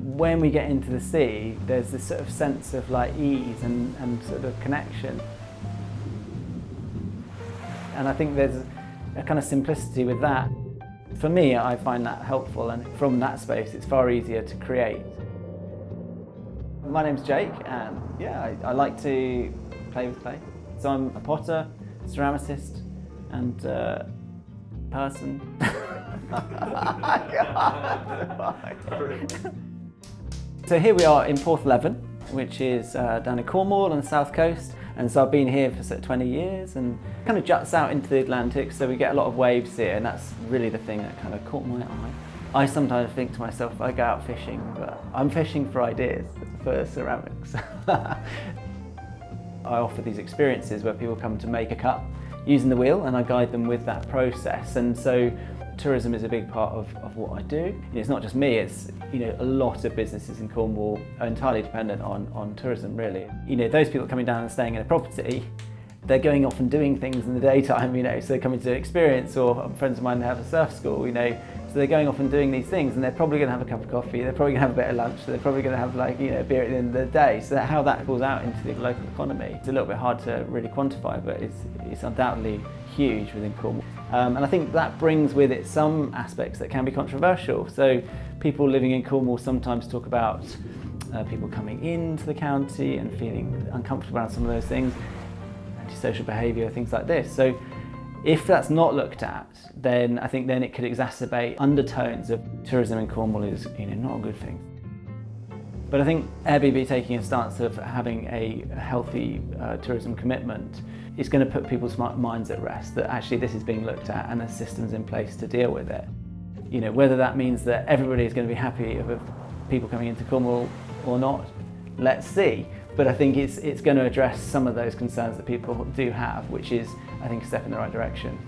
when we get into the sea, there's this sort of sense of like ease and sort of connection. And I think there's a kind of simplicity with that. For me, I find that helpful, and from that space it's far easier to create. My name's Jake, and yeah, I like to play with clay. So I'm a potter, ceramicist, and person. So here we are in Porthleven, which is down in Cornwall on the south coast. And so I've been here for sort of 20 years and kind of juts out into the Atlantic, so we get a lot of waves here, and that's really the thing that kind of caught my eye. I sometimes think to myself, I go out fishing, but I'm fishing for ideas, for ceramics. I offer these experiences where people come to make a cup using the wheel, and I guide them with that process. And so tourism is a big part of what I do. It's not just me, it's a lot of businesses in Cornwall are entirely dependent on tourism, really. Those people coming down and staying in a property, they're going off and doing things in the daytime, so they're coming to experience, or friends of mine have a surf school, so they're going off and doing these things, and they're probably going to have a cup of coffee, they're probably going to have a bit of lunch, they're probably going to have a beer at the end of the day. So how that falls out into the local economy, it's a little bit hard to really quantify, but it's undoubtedly huge within Cornwall. And I think that brings with it some aspects that can be controversial. So people living in Cornwall sometimes talk about people coming into the county and feeling uncomfortable around some of those things, antisocial behaviour, things like this. So if that's not looked at, then I think it could exacerbate undertones of tourism in Cornwall is not a good thing. But I think Airbnb taking a stance of having a healthy tourism commitment is going to put people's minds at rest, that actually this is being looked at and there's systems in place to deal with it. Whether that means that everybody is going to be happy with people coming into Cornwall or not, let's see. But I think it's going to address some of those concerns that people do have, which is, I think, a step in the right direction.